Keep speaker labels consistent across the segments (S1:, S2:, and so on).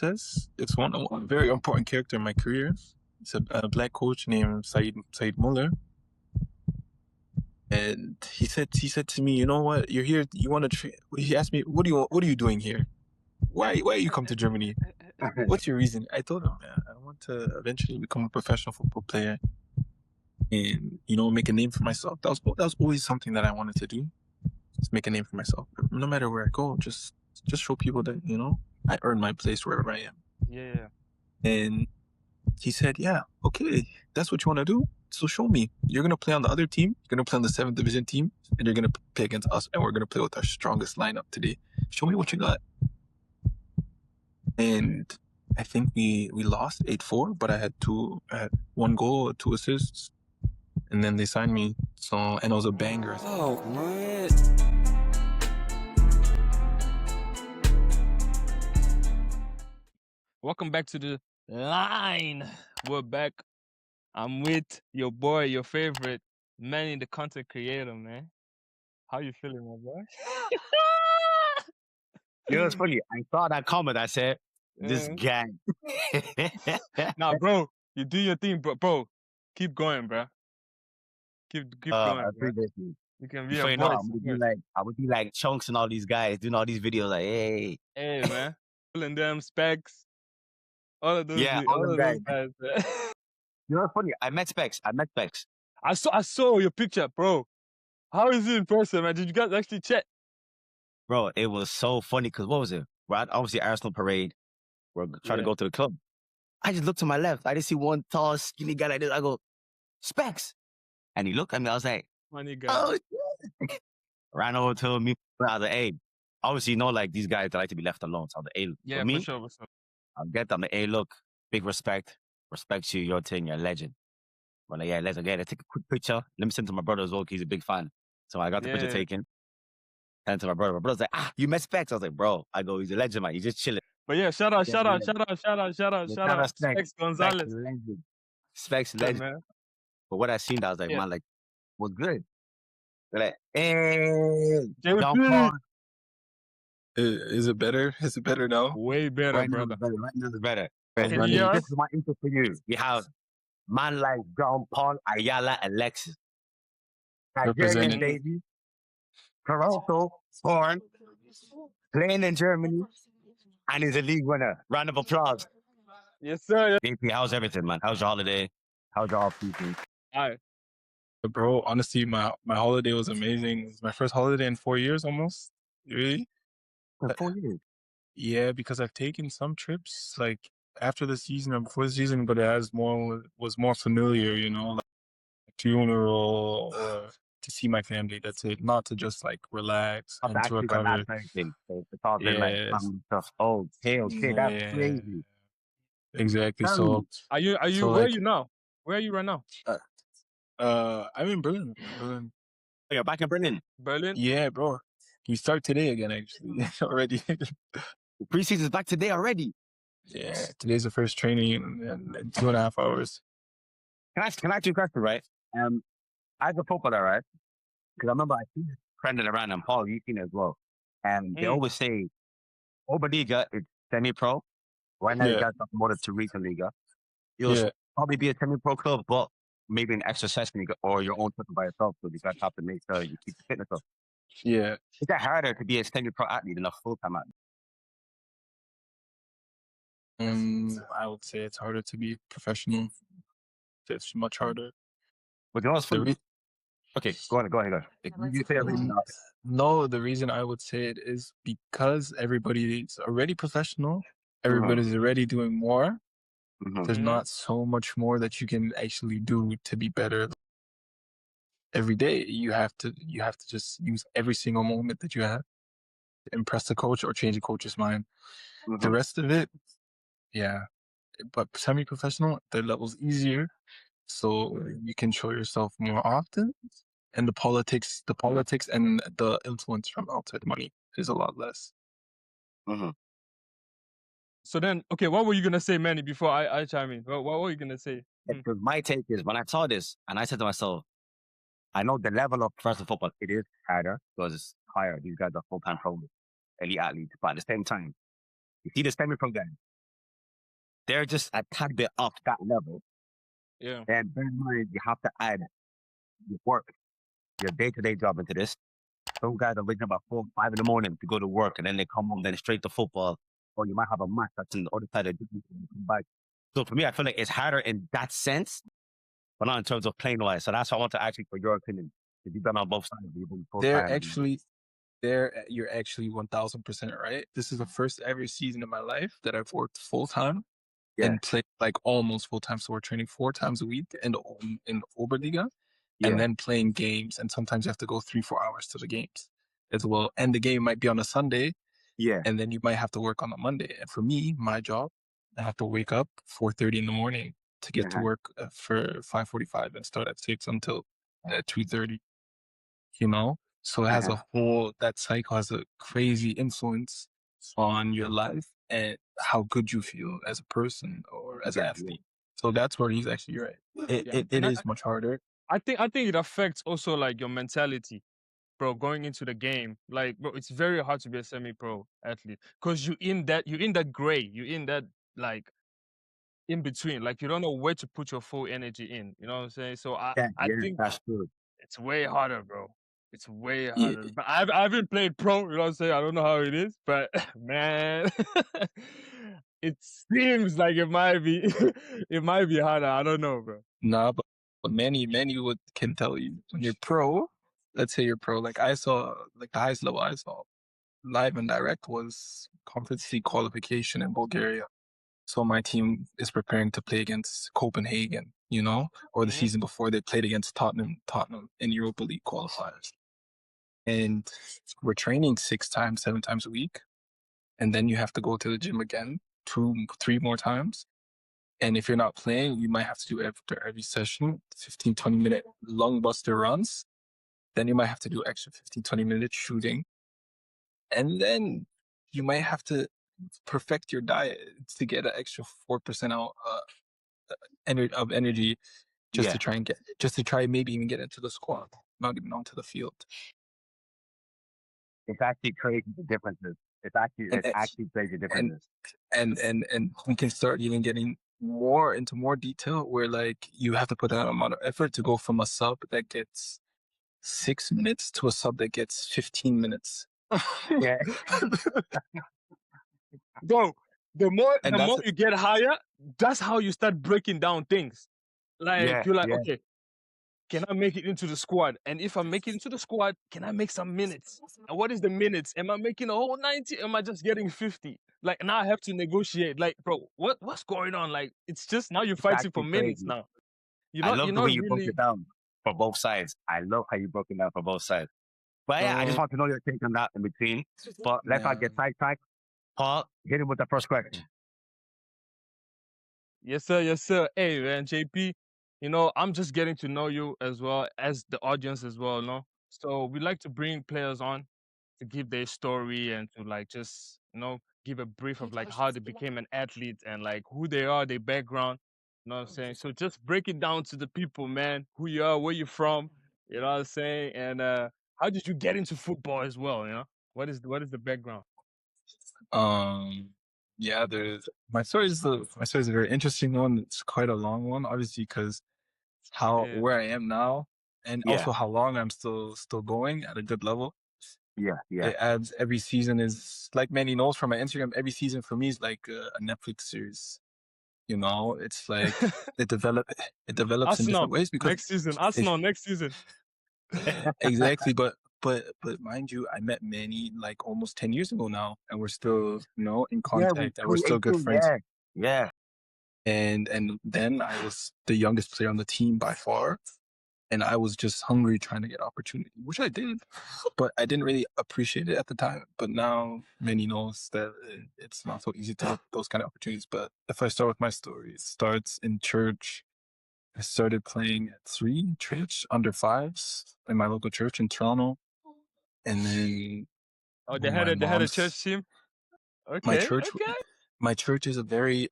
S1: says it's one very important character in my career. It's a black coach named Said Muller, and he said to me, you know what, you're here. You want to? He asked me, what are you doing here? Why you come to Germany? What's your reason? I told him, man, I want to eventually become a professional football player and make a name for myself. That was always something that I wanted to do. Just make a name for myself. No matter where I go, just show people that I earn my place wherever I am.
S2: Yeah.
S1: And he said, yeah, okay, that's what you want to do? So show me. You're going to play on the other team. You're going to play on the 7th Division team. And you're going to play against us. And we're going to play with our strongest lineup today. Show me what you got. And I think we lost 8-4, but I had 1 goal, 2 assists. And then they signed me. And it was a banger.
S3: Oh, man.
S2: Welcome back to the line. We're back. I'm with your boy, your favorite, Manny, the content creator, man. How you feeling, my boy?
S4: You know, it's funny. I saw that comment. I said, this gang.
S2: Nah, bro, you do your thing, bro. Keep going, bro. Keep going,
S4: I
S2: bro.
S4: appreciate you.
S2: You can be
S4: So,
S2: a
S4: you know,
S2: voice.
S4: I would be like Chunks and all these guys doing all these videos like, hey,
S2: man. Pulling them specs. All of those,
S4: yeah,
S2: all
S4: all
S2: of
S4: them
S2: those guys. Man.
S4: You know, it's funny. I met Specs.
S2: I saw your picture, bro. How is it in person, man? Did you guys actually chat?
S4: Bro, it was so funny because what was it? We're at obviously Arsenal parade. We're trying to go to the club. I just looked to my left. I just see one tall, skinny guy like this. I go, Specs. And he looked at me. I was like,
S2: Funny guy.
S4: oh, shit. Ran over to me. I was like, hey, obviously, like these guys that like to be left alone. So I was like, hey,
S2: Yeah,
S4: for me,
S2: for sure.
S4: I'll get them. Hey, look, big respect. Respect you. Your thing. You're a legend. We're like, yeah, let's take a quick picture. Let me send to my brother as well. He's a big fan. So I got the picture taken. Sent to my brother. My brother's like, you met Specs? I was like, bro, he's a legend, man. He's just chilling.
S2: But yeah, shout out. Specs Gonzalez.
S4: Specs legend.
S2: Man.
S4: But what I seen, I was like, man, like, was good. They're like, hey, John Paul.
S1: Is it better? Is it better now?
S2: Way better,
S4: right
S2: brother.
S4: Right now it's better.
S2: This
S4: is my intro for you. We have man like John Paul, Ayala, Alexis. Nigerian baby. Toronto, born, playing in Germany, and he's a league winner. Round of applause.
S2: Yes, sir.
S4: JP, how's everything, man? How's your holiday? How's your off-season?
S2: All right.
S1: Bro, honestly, my holiday was amazing. It was my first holiday in 4 years almost. Really?
S4: 4 years?
S1: Yeah, because I've taken some trips like after the season or before the season, but it was more familiar, like funeral or to see my family. That's it. Not to just like relax and to recover.
S4: It's all been like stuff. Oh, okay, that's crazy.
S1: Exactly. So
S2: are you where are you now? Where are you right now?
S1: I'm in Berlin.
S4: Oh, you're back in Berlin?
S2: Berlin?
S1: Yeah, bro. You start today again, actually. Already.
S4: The preseason's back today already.
S1: Yeah, today's the first training in 2.5 hours.
S4: Can I ask you a question, right? As a footballer, right? Because I remember I see trending around, and Paul, you've seen it as well. And they always say Oberliga is semi-pro. Right now, you guys got promoted to Regionalliga. You'll probably be a semi-pro club, but maybe an extra session or your own person by yourself. So you guys have to make sure you keep the fitness up.
S1: Yeah.
S4: Is that harder to be a semi-pro athlete than a full-time athlete?
S1: I would say it's harder to be professional. It's much harder.
S4: But you know what's funny? Okay, go ahead. You say everything.
S1: No, the reason I would say it is because everybody's already professional. Everybody's already doing more. There's not so much more that you can actually do to be better. Every day, you have to just use every single moment that you have to impress the coach or change the coach's mind. The rest of it, yeah. But semi-professional, the level's easier, so you can show yourself more often. And the politics and the influence from outside money is a lot less.
S2: So then, okay, what were you gonna say, Manny? Before I chime in, what were you gonna say?
S4: Because my take is when I saw this, and I said to myself, I know the level of professional football, it is harder because it's higher. These guys are full-time pro elite athletes, but at the same time, you see the semi-pro guys, they're just a tad bit up that level.
S2: Yeah.
S4: And bear in mind, you have to add your work, your day-to-day job into this. Some guys are waking up at 4, 5 in the morning to go to work, and then they come home, then straight to football. Or you might have a match that's on the other side of the day and come back. So for me, I feel like it's harder in that sense, but not in terms of playing wise. So that's what I want to ask you for your opinion. If you've done on both sides, you've been full
S1: They're
S4: time.
S1: actually you're actually 1000% right. This is the first ever season in my life that I've worked full time and played like almost full time. So we're training 4 times a week in the Oberliga, and then playing games. And sometimes you have to go 3-4 hours to the games as well. And the game might be on a Sunday, and then you might have to work on a Monday. And for me, my job, I have to wake up 4:30 in the morning to get to work for 5:45 and start at 6 until 2:30. You know, so it has a whole, that cycle has a crazy influence on your life and how good you feel as a person or as an athlete. So that's where he's actually right. It is much harder.
S2: I think it affects also like your mentality, bro. Going into the game, like, bro, it's very hard to be a semi-pro athlete because you're in that gray, you're in that like in between, like you don't know where to put your full energy in. You know what I'm saying? So I think
S4: that's true.
S2: it's way harder, bro. It's way
S1: Yeah,
S2: harder. But I haven't played pro, you know what I'm saying? I don't know how it is, but man, it seems like it might be it might be harder. I don't know, bro.
S1: nah, but many can tell you when you're pro. Let's say you're pro. Like I saw, like the highest level I saw live and direct was Conference League qualification in Bulgaria. So my team is preparing to play against Copenhagen, you know, or the season before they played against Tottenham in Europa League qualifiers. And we're training 6 times, 7 times a week. And then you have to go to the gym again 2, 3 more times. And if you're not playing, you might have to do after every session 15, 20-minute lung buster runs. Then you might have to do extra 15, 20-minute shooting. And then you might have to perfect your diet to get an extra 4% out of energy just to try maybe even get into the squad, not even onto the field.
S4: It's actually crazy the differences. It's actually crazy differences.
S1: And we can start even getting more into more detail where like you have to put that amount of effort to go from a sub that gets 6 minutes to a sub that gets 15 minutes.
S4: Yeah.
S2: Bro, the more
S1: And
S2: you get higher, that's how you start breaking down things. Like you're like, okay, can I make it into the squad? And if I make it into the squad, can I make some minutes? And what is the minutes? Am I making a whole 90? Am I just getting 50? Like now I have to negotiate. Like, bro, what's going on? Like it's just now you're fighting for minutes now.
S4: I love
S2: You're
S4: the way
S2: not
S4: you broke
S2: really
S4: it down for both sides. I love how you broke it down for both sides. But yeah, I just want to know your take on that in between. But let's not get sidetracked. Paul, hit him with the first question.
S2: Yes, sir. Yes, sir. Hey, man, JP, I'm just getting to know you as well as the audience as well, no? So we like to bring players on to give their story and to like just, give a brief of like how they became an athlete and like who they are, their background. You know what I'm saying? So just break it down to the people, man. Who you are, where you're from, you know what I'm saying? And how did you get into football as well, you know? What is the background?
S1: Yeah, my story is a very interesting one. It's quite a long one, obviously, because
S2: Yeah.
S1: where I am now, and also how long I'm still going at a good level. It adds every season is like many knows from my Instagram. Every season for me is like a Netflix series. You know, it's like it develops in
S2: Arsenal
S1: different ways because
S2: next season. Arsenal next season.
S1: exactly. But mind you, I met Manny like almost 10 years ago now, and we're still in contact, and we're still good friends.
S4: Yeah.
S1: And then I was the youngest player on the team by far. And I was just hungry trying to get opportunity, which I did, but I didn't really appreciate it at the time. But now many knows that it's not so easy to get those kind of opportunities. But if I start with my story, it starts in church. I started playing at 3 church under 5s in my local church in Toronto. And then
S2: Oh, they had a church team?
S1: my
S2: Okay,
S1: church
S2: okay.
S1: my church is a very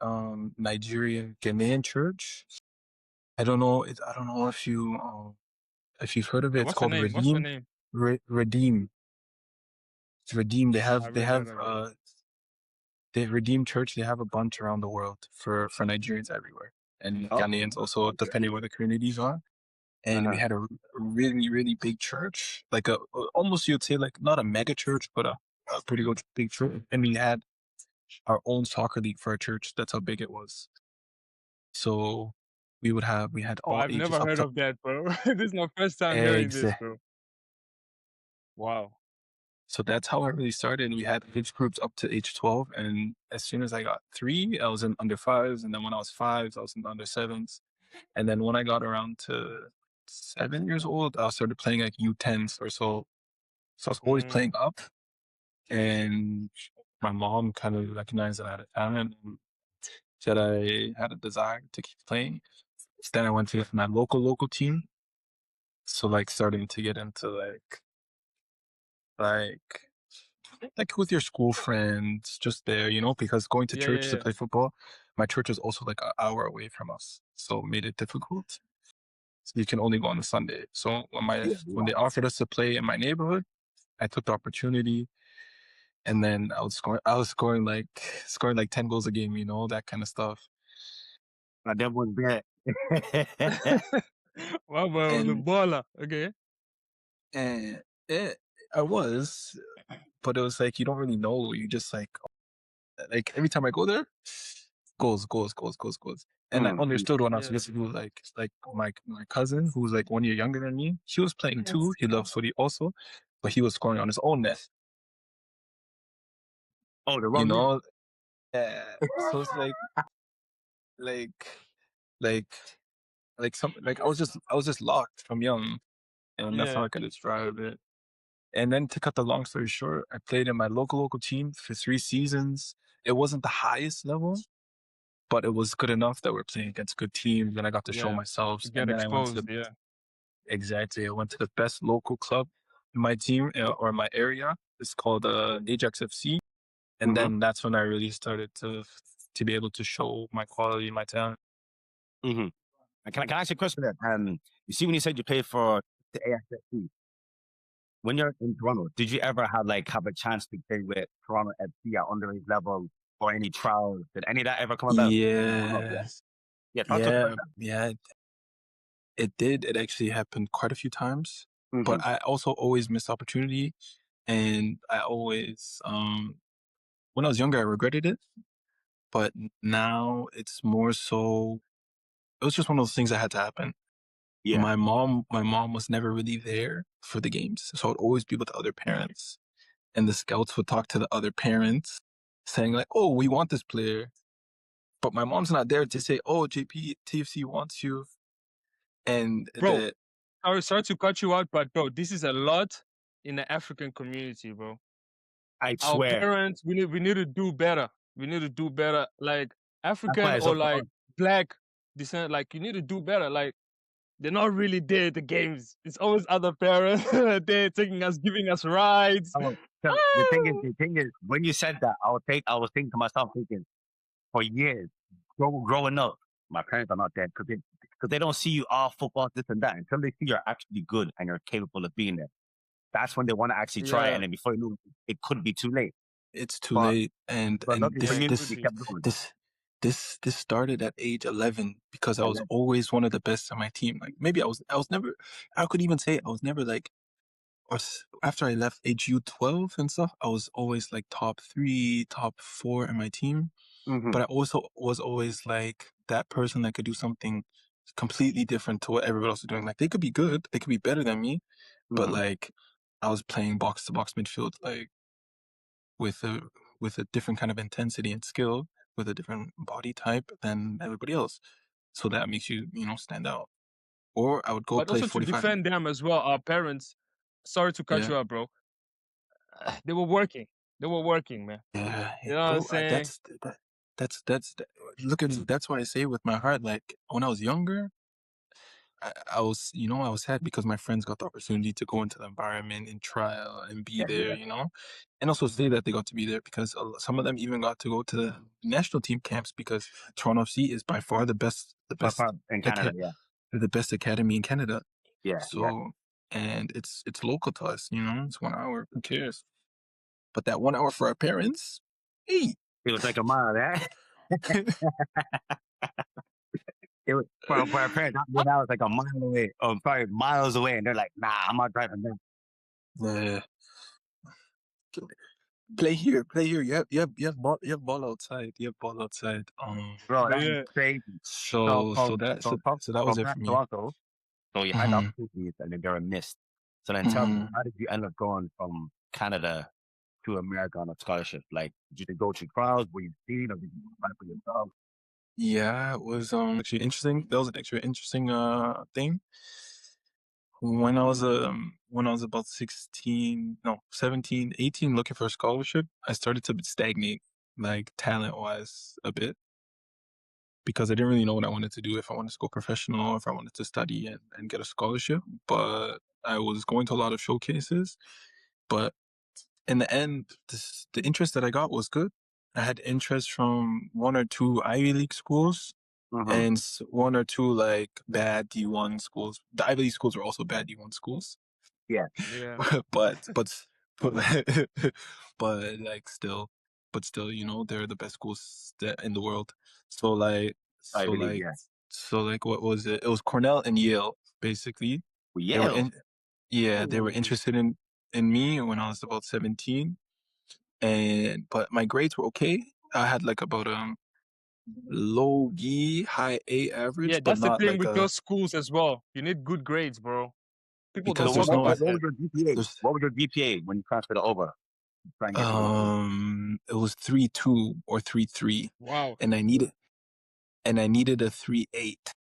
S1: Nigerian Ghanaian church. I don't know if you've heard of it. It's
S2: What's the
S1: called
S2: name? What's the
S1: Redeem.
S2: name?
S1: Redeem. It's Redeem.
S2: I haven't heard of it.
S1: the Redeemed Church, they have a bunch around the world for Nigerians everywhere. And Ghanaians also, depending where the communities are. And we had a really, really big church, like almost you'd say like not a mega church, but a pretty good big church. And we had our own soccer league for our church. That's how big it was. So we had
S2: Oh,
S1: all
S2: I've
S1: ages
S2: never
S1: up
S2: heard
S1: to
S2: of that, bro. This is my first time hearing
S1: eggs.
S2: this, bro. Wow.
S1: So that's how I really started. We had age groups up to age 12. And as soon as I got 3, I was in under 5s. And then when I was 5s, I was in under 7s. And then when I got around to 7 years old, I started playing like U10s or so. So I was always playing up. And my mom kind of recognized that I had a talent and said I had a desire to keep playing. So then I went to my local team. So like starting to get into like with your school friends, just there, because going to church to
S2: Yeah.
S1: play football, my church is also like an hour away from us, so it made it difficult. So you can only go on a Sunday. So when they offered us to play in my neighborhood, I took the opportunity, and then I was scoring like 10 goals a game, that kind of stuff.
S4: And that was bad.
S2: Wow, bro, the
S1: And
S2: baller. Okay.
S1: and I was, but it was like you don't really know. You just like every time I go there, goals, goals, goals, goals, goals. And I understood when I was
S2: Yeah.
S1: listening to like my cousin who was like 1 year younger than me. He was playing too. He loves footy also, but he was scoring on his own net.
S4: Oh, the
S1: You
S4: wrong
S1: know, so it's like like something like I was just locked from young, and that's how
S2: Yeah.
S1: I could describe it. And then to cut the long story short, I played in my local team for 3 seasons. It wasn't the highest level, but it was good enough that we're playing against good teams, and I got to show
S2: Yeah.
S1: myself.
S2: To get
S1: And then I went to
S2: exposed. Yeah.
S1: I went to the best local club in my team or my area. It's called Ajax FC, and then that's when I really started to be able to show my quality, my talent.
S4: Can I ask you a question there? You see, when you said you played for the AFC, when you're in Toronto, did you ever have a chance to play with Toronto FC at underage level or any trials? Did any of that ever come about?
S1: Yes,
S4: Talk to us about
S1: yeah. It did. It actually happened quite a few times,
S4: that.
S1: but I also always missed opportunity, and I always when I was younger I regretted it, but now it's more so it was just one of those things that had to happen.
S4: Yeah.
S1: My mom was never really there for the games, so I'd always be with other parents, and the scouts would talk to the other parents, saying like, "Oh, we want this player," but my mom's not there to say, "Oh, JP TFC wants you," and
S2: Bro,
S1: the
S2: sorry to cut you out, but bro, this is a lot in the African community, bro.
S4: I
S2: Our
S4: swear.
S2: parents, we need to do better. We need to do better. Like
S4: That's why
S2: African
S4: it's
S2: or
S4: up to
S2: like
S4: us.
S2: black descent, like you need to do better. Like they're not really there at the games. It's always other parents they're taking us, giving us rides.
S4: Oh, so the thing is, when you said that, I was thinking to myself, thinking, for years, growing up, my parents are not dead because they don't see you all football, this and that. Until they see you're actually good and you're capable of being there. That's when they want to actually try it.
S2: Yeah,
S4: And then before you know it could be too late.
S1: it's too
S4: But
S1: late, and
S4: luckily for
S2: yeah, it
S4: you,
S2: could
S4: you
S2: be.
S4: kept going.
S1: this started at age 11 because I
S4: And
S1: was always one of the best on my team. Like maybe I was never, I could even say I was never like, after I left age U12 and stuff, I was always like top 3, top 4 in my team. But I also was always like that person that could do something completely different to what everybody else was doing. Like they could be good, they could be better than me, but like I was playing box to box midfield, like with a different kind of intensity and skill, with a different body type than everybody else. So that makes you, stand out. Or I would go
S2: But
S1: play
S2: also to
S1: 45
S2: defend
S1: minutes.
S2: them as well, our parents. Sorry to cut
S1: Yeah.
S2: you out, bro. They were working. They were working, man.
S1: Yeah,
S2: You know what I'm
S1: bro.
S2: saying?
S1: Look at that's why I say with my heart. Like when I was younger, I was, I was sad because my friends got the opportunity to go into the environment and trial and be there, and also say that they got to be there because some of them even got to go to the national team camps because Toronto FC is by far the best,
S4: in Canada,
S1: the best academy in Canada.
S4: yeah.
S1: So, and it's local to us, it's 1 hour. Who cares? But that 1 hour for our parents, hey,
S4: It was like a mile, eh? It was for our parents. That was like a mile away, probably miles away, and they're like, "Nah, I'm not driving there."
S1: Yeah. Play here, play here. You have ball outside. You have ball outside.
S4: Bro, that is
S2: Yeah.
S4: crazy.
S1: So so that was
S4: From
S1: it
S4: that
S1: for me.
S4: Toronto, so you had the
S1: Hmm.
S4: opportunities, and then they were missed. So then tell me,
S1: Hmm.
S4: how did you end up going from Canada to America on a scholarship? Like, did you go to trials? Were you seen, or did you apply for yourself?
S1: Yeah, it was actually interesting. That was an extra interesting thing. When I was about 16, no, 17, 18, looking for a scholarship, I started to stagnate, like talent-wise a bit, because I didn't really know what I wanted to do, if I wanted to go professional, if I wanted to study and get a scholarship. But I was going to a lot of showcases. But in the end, the interest that I got was good. I had interest from one or two Ivy League schools
S4: Mm-hmm.
S1: and one or two like bad D1 schools. The Ivy League schools were also bad D1 schools.
S4: Yeah.
S2: Yeah.
S1: but but like still, they're the best schools in the world. So like so
S4: Ivy League,
S1: like
S4: yeah.
S1: so like what was it? It was Cornell and Yale, basically.
S4: Well,
S1: They were
S4: Yale.
S1: in Yeah, they were
S2: Ooh.
S1: interested in me when I was about 17. But my grades were okay. I had like about low E, high A
S2: Yeah,
S1: average, but
S2: that's the
S1: not
S2: thing
S1: like
S2: with those schools as well. You need good grades, bro. People
S4: So
S1: because
S2: don't
S1: there's
S2: talk
S1: no
S2: about
S4: what was
S2: that.
S4: your GPA?
S1: there's
S4: What was your GPA when you transferred over? Try and get to the
S1: it was 3.2 or 3.3,
S2: Wow.
S1: and I needed a 3.8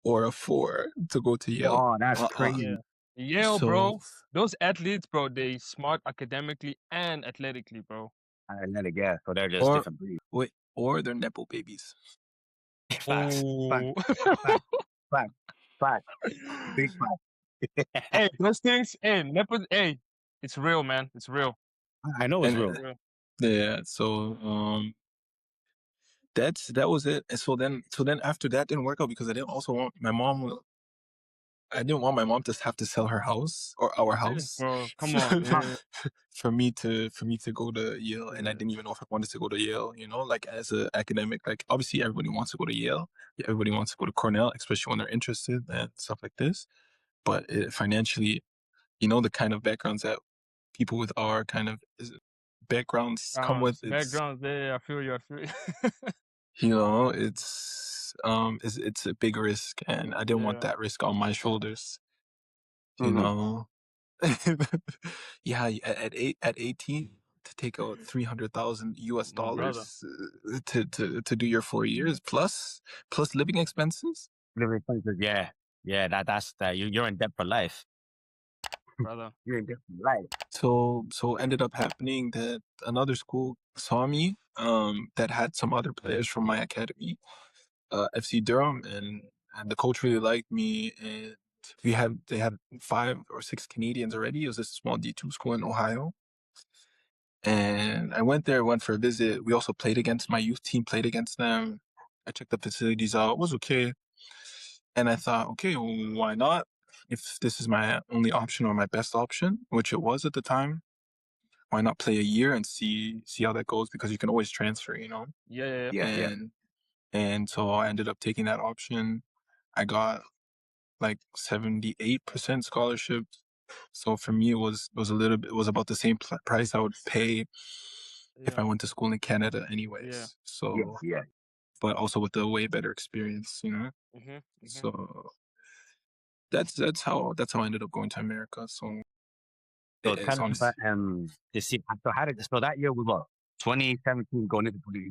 S1: or a 4 to go to Yale.
S4: Oh, that's
S2: Yeah.
S4: crazy.
S2: Yale,
S1: So
S2: bro. Those athletes, bro, they smart academically and athletically, bro.
S4: And then again, so they're just
S1: or
S4: different breeds.
S1: wait, or they're nepo babies.
S4: Facts, facts,
S2: Oh.
S4: facts, facts, facts, big facts.
S2: Hey, those things, hey, hey, it's real, man. It's real.
S4: I know it's
S1: And
S4: real.
S2: Real.
S1: yeah, so that was it. And so then after that didn't work out because I didn't want my mom to have to sell her house or our
S2: Yeah,
S1: house
S2: bro, come on.
S1: for,
S2: Yeah,
S1: for me to go to Yale, and I
S2: yeah,
S1: didn't even know if I wanted to go to Yale. Like as an academic, like obviously everybody wants to go to Yale, everybody wants to go to Cornell, especially when they're interested and stuff like this. But financially, the kind of backgrounds that people with our kind of backgrounds come with, it's
S2: backgrounds. Yeah, I feel you. I feel you.
S1: it's a big risk, and I didn't want
S2: Yeah,
S1: that risk on my shoulders. You
S4: Mm-hmm.
S1: know, yeah, at 18 to take out 300,000 US
S2: my brother,
S1: dollars to do your 4 years plus living expenses.
S4: Living expenses, yeah, yeah. That's that. You're in debt for life.
S2: brother.
S4: You're in debt for life.
S1: So ended up happening that another school saw me that had some other players from my academy, FC Durham, and the coach really liked me, and they had 5 or 6 Canadians already. It was a small D2 school in Ohio. And I went for a visit. We also played against my youth team, played against them. I checked the facilities out. It was okay. And I thought, okay, well, why not? If this is my only option or my best option, which it was at the time, why not play a year and see how that goes? Because you can always transfer.
S2: Yeah, yeah, yeah.
S4: Yeah, yeah.
S1: And so I ended up taking that option. I got like 78% scholarship. So for me, it was about the same price I would pay if
S2: Yeah,
S1: I went to school in Canada
S2: yeah.
S1: anyways.
S4: Yeah,
S1: So,
S4: yeah.
S1: but also with a way better experience.
S2: Mhm, mhm.
S1: So that's how I ended up going to America. So
S4: So
S1: it's
S4: tell us about
S1: honest.
S4: to see. So that year we were 2017 going into 20.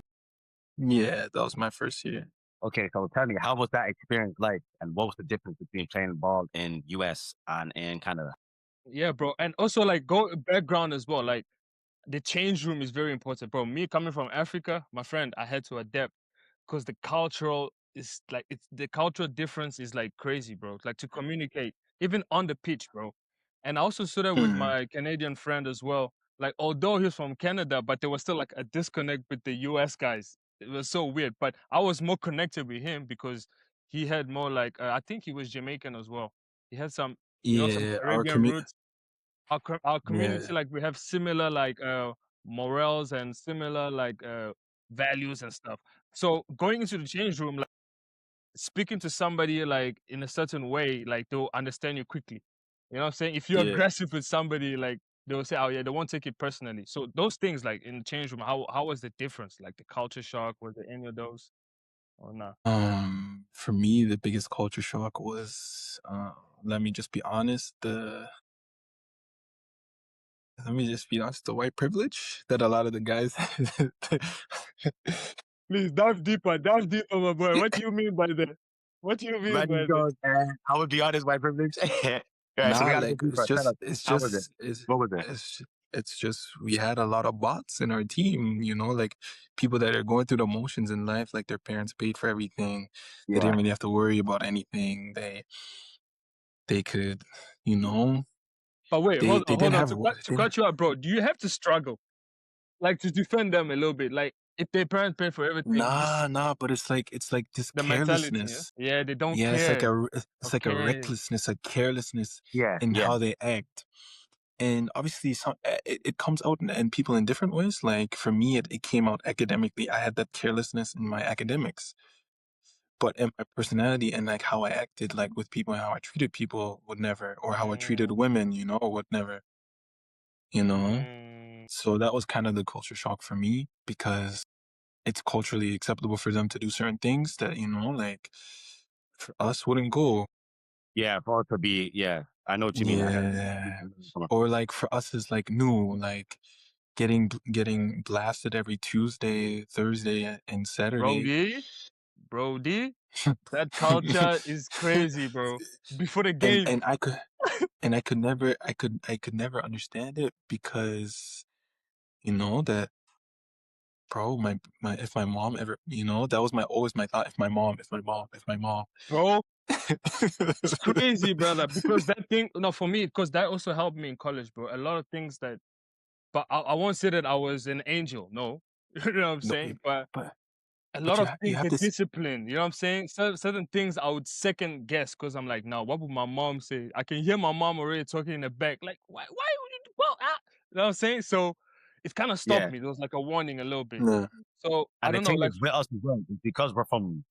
S1: Yeah, that was my first year.
S4: Okay, so tell me, how was that experience like, and what was the difference between playing ball in US and in Canada?
S2: Yeah, bro. And also like go background as well. Like the change room is very important, bro. Me coming from Africa, my friend, I had to adapt because the cultural difference is like crazy, bro. Like to communicate, even on the pitch, bro. And I also saw that with
S1: Mm,
S2: my Canadian friend as well. Like although he's from Canada, but there was still like a disconnect with the US guys. It was so weird. But I was more connected with him because he had more like I think he was Jamaican as well. He had some
S1: yeah,
S2: Caribbean roots. Our
S1: yeah,
S2: community, like we have similar like morals and similar like values and stuff. So going into the change room, like speaking to somebody like in a certain way, like they'll understand you quickly. You know what I'm saying? If you're
S1: Yeah.
S2: aggressive with somebody, like they'll say, "Oh yeah," they won't take it personally. So those things, like in the change room, how was the difference? Like the culture shock, was there any of those or not?
S1: For me, the biggest culture shock was, let me just be honest, the white privilege that a lot of the guys.
S2: Please dive deeper, my boy. What do you mean by that? What do you mean
S4: But
S2: by that?
S4: I would be honest, white privilege. Yeah, so we
S1: Nah,
S4: gotta go
S1: like it's
S4: deeper. Tell us,
S1: just, it's
S4: how was it?
S1: just, it's,
S4: What was it?
S1: it's, it's just we had a lot of bots in our team. Like people that are going through the motions in life. Like their parents paid for everything. They
S4: Yeah.
S1: didn't really have to worry about anything. They could, you know,
S2: But wait,
S1: they
S2: hold
S1: they
S2: on,
S1: didn't
S2: hold on.
S1: have
S2: To
S1: wo-
S2: cut to
S1: they didn't,
S2: cut you out, bro. Do you have to struggle like to defend them a little bit? Like if their parents pay for everything, just
S1: nah, but it's like this
S2: the mentality, yeah?
S1: carelessness.
S2: Yeah, they don't
S1: Yeah, it's like
S2: care.
S1: a
S2: Okay.
S1: recklessness, a carelessness
S4: Yeah.
S1: in
S4: Yeah.
S1: how they act. And obviously, it comes out in people in different ways. Like for me, it came out academically. I had that carelessness in my academics, but in my personality and like how I acted, like with people and how I treated people, would never, or how I treated
S2: Mm,
S1: women, would never, you know.
S2: mm.
S1: So that was kind of the culture shock for me because it's culturally acceptable for them to do certain things that like for us wouldn't go.
S4: Yeah. For it to be, yeah. I know what you mean. I got
S1: Yeah. Or like for us is like new, like getting blasted every Tuesday, Thursday, and Saturday.
S2: Brody, that culture is crazy, bro. Before the
S1: and
S2: game.
S1: and I could and I could never understand it because that, bro, my if my mom ever, that was always my thought, if my mom.
S2: Bro, it's crazy, brother. Because that thing, no, for me, because that also helped me in college, bro. A lot of things that, but I won't say that I was an angel. No, you know what I'm
S1: No,
S2: saying. But
S1: but
S2: a lot
S1: but
S2: of
S1: you
S2: things,
S1: have
S2: the
S1: this.
S2: discipline. You know what I'm saying. Certain things I would second guess because I'm like, no, what would my mom say? I can hear my mom already talking in the back, like, why would you? Well, you know what I'm saying. So it kind of stopped
S4: Yeah.
S2: me. There was like a warning a little bit.
S1: Nah,
S2: So I
S4: And the
S2: don't know,
S4: thing
S2: like,
S4: is with us as well, is because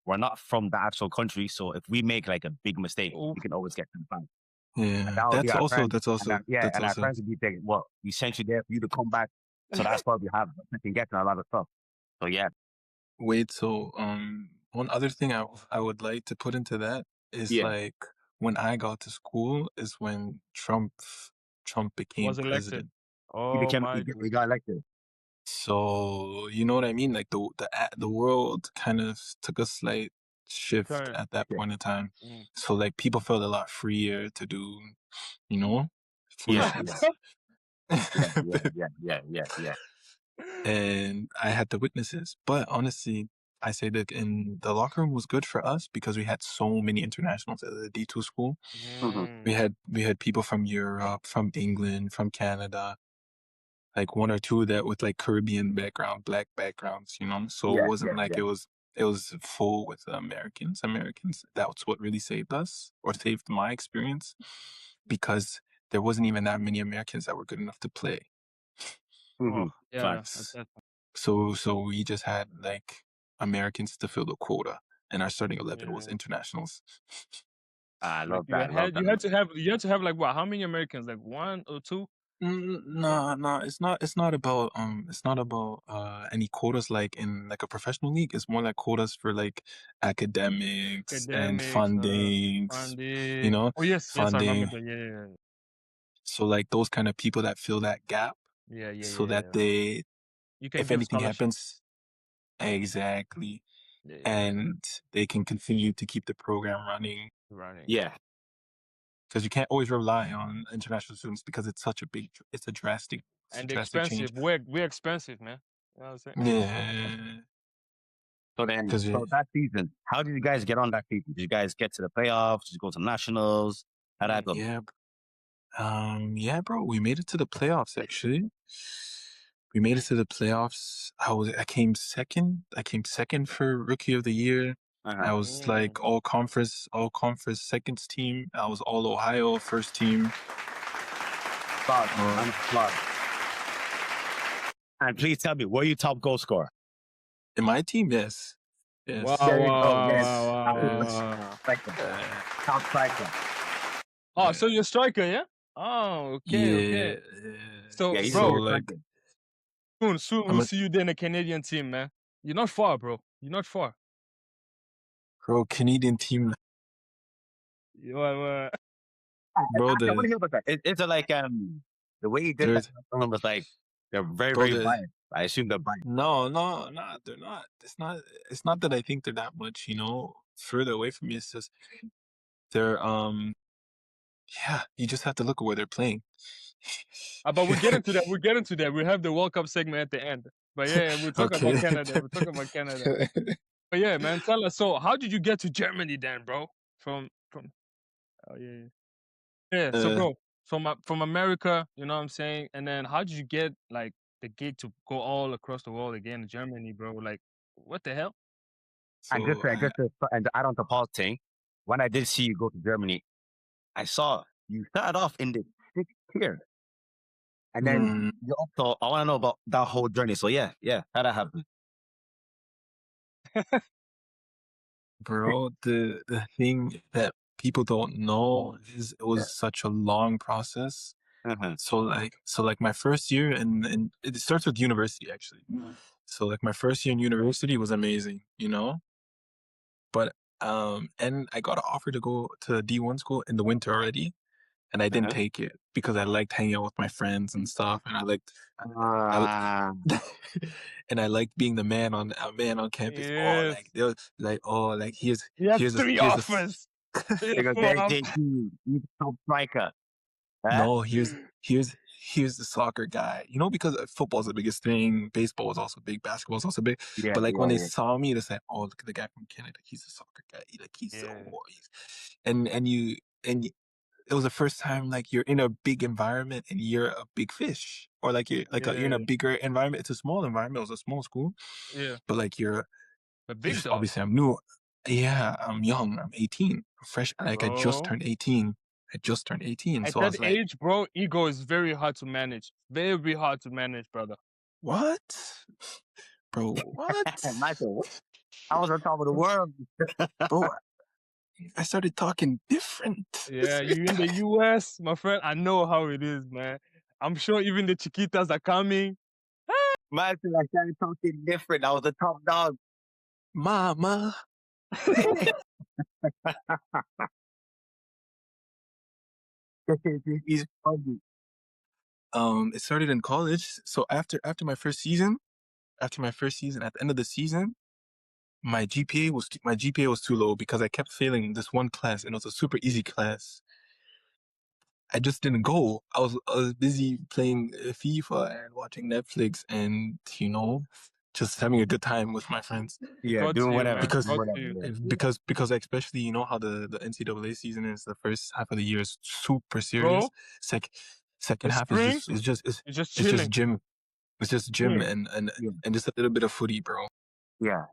S4: we're not from the actual country. So if we make like a big mistake,
S2: oof,
S4: we can always get them back. And
S1: yeah,
S4: that would be
S1: that's
S4: our
S1: also
S4: friend.
S1: that's also that's
S4: And our
S1: also
S4: friends would be thinking, well, we sent you there for you to come back. So that's why we have we can get to a lot of stuff. So yeah.
S1: Wait, so one other thing I would like to put into that is
S4: Yeah.
S1: like when I got to school is when Trump became
S2: was elected.
S1: president.
S2: Oh my
S4: He
S2: goodness.
S4: got elected.
S1: So you know what I mean? Like the world kind of took a slight shift
S2: Turn.
S1: at that
S4: Yeah.
S1: point in time.
S2: Mm.
S1: So like people felt a lot freer to do, you know,
S4: Yeah. Yeah.
S1: foolishness.
S4: Yeah. Yeah. Yeah. Yeah. Yeah. Yeah.
S1: And I had the witnesses. But honestly, I say that in the locker room was good for us because we had so many internationals at the D2 school.
S4: Mm-hmm.
S1: We
S2: Mm.
S1: had we had people from Europe, from England, from Canada, like one or two that with like Caribbean background, black backgrounds, So it
S4: Yeah.
S1: wasn't
S4: Yeah.
S1: like
S4: Yeah.
S1: it was full with Americans. That's what really saved us or saved my experience because there wasn't even that many Americans that were good enough to play.
S4: Mm-hmm.
S2: Oh, yeah.
S4: Facts.
S1: So we just had like Americans to fill the quota, and our starting 11 was
S2: Yeah.
S1: internationals.
S4: I
S2: Like
S4: love that. Love that.
S2: you had to have like what? How many Americans? Like one or two?
S1: No, no, it's not about any quotas like in like a professional league. It's more like quotas for like academics and
S2: Academics,
S1: fundings,
S2: funding. Oh yes, I remember
S1: funding.
S2: that.
S1: So like those kind of people that fill that gap so that
S2: Yeah.
S1: they,
S2: You can
S1: if
S2: give
S1: anything
S2: scholarship.
S1: happens, exactly,
S2: Yeah.
S1: and they can continue to keep the program running.
S2: Running.
S4: Yeah.
S1: Because you can't always rely on international students because it's a
S2: And
S1: drastic
S2: expensive.
S1: change.
S2: We're expensive, man. You know what I'm saying?
S1: Yeah,
S4: So then,
S1: because
S4: so that season, how did you guys get on that season? Did you guys get to the playoffs? Did you go to nationals? How'd that go?
S1: yeah, yeah, bro, we made it to the playoffs. Actually, we made it to the playoffs. I came second. I came second for rookie of the year.
S4: Uh-huh.
S1: I was
S2: Mm.
S1: like all conference seconds team. I was all Ohio first team.
S4: Applause,
S1: Uh,
S4: man, applause. And please tell me, were you top goal scorer?
S1: In my team, yes.
S2: Wow,
S1: Yes.
S2: wow,
S4: There you go.
S2: wow,
S4: Yes.
S2: wow, wow,
S1: Yes.
S2: wow.
S4: Top striker.
S2: Oh, so you're a striker, yeah? Oh, okay, okay. So,
S4: Yeah, he's
S1: So
S2: bro,
S4: a
S1: like
S2: soon
S1: I'm
S2: we'll
S1: a
S2: see you there in the Canadian team, man. You're not far, bro. You're not far.
S1: Canadian team,
S2: You are,
S1: bro.
S4: I want to hear about that. It's like the way he did that
S1: There's
S4: someone was like they're very,
S1: bro.
S4: very biased. I assume they're biased.
S1: No, they're not. It's not that I think they're that much, further away from me. It's just they're yeah, you just have to look at where they're playing.
S2: but we'll get into that. We'll get into that. We'll have the World Cup segment at the end. But yeah, we'll talk about
S1: Okay.
S2: Canada. We'll talk about Canada. But yeah, man, tell us. So, how did you get to Germany then, bro? From oh yeah, yeah. So,
S1: Uh,
S2: bro, from America, you know what I'm saying? And then how did you get like the gate to go all across the world again to Germany, bro? Like, what the hell?
S4: And
S1: so I,
S4: and to add on to Paul's thing, when I did see you go to Germany, I saw you started off in the sixth tier. And then
S1: mm,
S4: you also, I want to know about that whole journey. So yeah, how that happened.
S1: bro, the thing that people don't know is it
S4: Yeah.
S1: was such a long process.
S4: Uh-huh.
S1: So like my first year and it starts with university actually. So like my first year in university was amazing, but and I got an offer to go to D1 school in the winter already, and I didn't
S4: Uh-huh.
S1: take it because I liked hanging out with my friends and stuff, and I
S4: Ah,
S1: and I liked being the man on campus. Oh,
S2: Yes.
S1: like they were like, oh, like
S2: He had
S1: here's a
S2: three
S1: here's a
S2: offers. Three
S4: they
S2: or
S4: go,
S2: four offers.
S4: JT, you top striker. Huh?
S1: no, here's the soccer guy. Because football is the biggest thing. Baseball is also big. Basketball is also big.
S4: Yeah,
S1: But like when they
S4: yeah,
S1: saw me, they said, "Oh, look at the guy from Canada. He's a soccer guy. Like he's so
S2: Yeah.
S1: and it was the first time like you're in a big environment and you're a big fish, or like you're in
S2: Yeah.
S1: a bigger environment. It's a small environment. It was a small school,
S2: Yeah.
S1: but like
S2: But big though.
S1: obviously I'm new. Yeah, I'm young. I'm 18, fresh. Like I just
S2: Bro.
S1: turned 18.
S2: At
S1: So I
S2: that
S1: was like,
S2: age, bro, ego is very hard to manage. Very hard to manage, brother.
S1: what, bro? What,
S4: yeah. Michael, I was on top of the world.
S1: bro? I started talking different.
S2: Yeah, you in the US, my friend. I know how it is, man. I'm sure even the Chiquitas are coming.
S4: Michael, I started talking different. I was the top dog.
S1: Mama.
S4: He's funny.
S1: It started in college. So after my first season, at the end of the season, my GPA was too low because I kept failing this one class, and it was a super easy class. I just didn't go. I was busy playing FIFA and watching Netflix, and just having a good time with my friends.
S4: Yeah,
S2: Got to
S4: doing
S2: you,
S4: whatever.
S2: man.
S1: Because
S2: Got
S4: Whatever.
S2: to you.
S4: Yeah.
S1: because especially how the NCAA season is. The first half of the year is super serious.
S2: Bro,
S1: Sec, second
S2: the
S1: half is
S2: spring,
S1: just it's just it's,
S2: you're just
S1: it's just
S2: chilling.
S1: gym. It's just gym
S2: Yeah.
S1: and just a little bit of footy, bro.
S4: Yeah.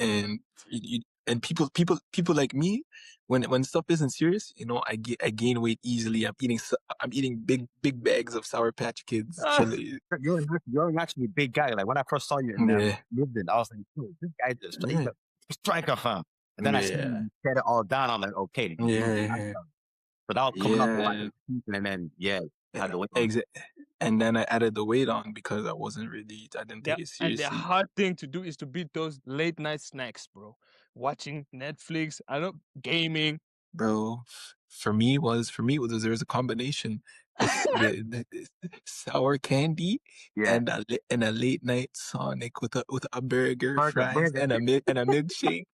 S1: And and people like me, when stuff isn't serious, I gain weight easily. I'm eating big bags of Sour Patch Kids, chili.
S4: You're actually a big guy. Like when I first saw you in
S1: Yeah,
S4: Linden, I was like, "Yo, this guy he's
S1: yeah,
S4: a striker fam." And then I see
S1: yeah,
S4: you set it all down. I'm like, okay, he's a nice
S1: yeah,
S4: guy. But that was coming up a lot,
S1: yeah.
S4: and then had the weight on.
S1: Exit. And then I added the weight on because I didn't
S2: Yeah,
S1: take it
S2: and the
S1: seriously,
S2: hard thing to do is to beat those late night snacks, bro. Watching Netflix, I don't gaming.
S1: bro. For me, there was a combination. The sour candy
S4: Yeah,
S1: and a late night Sonic with a burger, fries,
S4: burger.
S1: and a milkshake.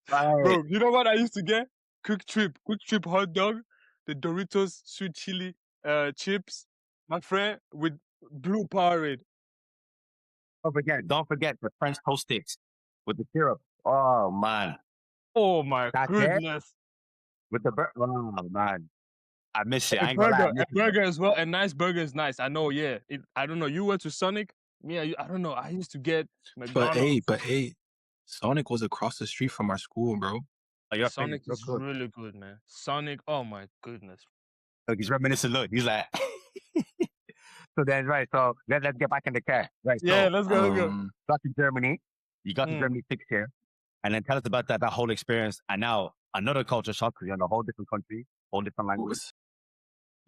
S4: Right.
S2: Bro, you know what I used to get? Quick Trip hot dog, the Doritos sweet chili chips, my friend, with blue Powerade.
S4: Don't forget the French toast sticks with the syrup. Oh man,
S2: Oh my
S4: that's it
S2: goodness.
S4: with the burger. Oh man, I miss it.
S2: A
S4: I ain't gonna lie, I
S2: burger,
S4: miss
S2: a
S4: it. Bro.
S2: burger as well. A nice burger is nice. I know, yeah. I don't know. You went to Sonic? Me, I don't know. I used to get
S1: But hey,
S2: McDonald's.
S1: Sonic was across the street from our school, bro.
S4: Oh, your opinion,
S2: Sonic
S4: real
S2: is
S4: good.
S2: really good, man. Sonic, oh my goodness.
S4: Look, he's reminiscent. Look, he's like. So then, right. So let's get back in the car. Right.
S2: Yeah,
S4: So
S2: let's go. Let's go.
S4: got to Germany. You got to
S2: Mm.
S4: Germany 6 years, and then tell us about that whole experience. And now another culture shock because you're in a whole different country, whole different language.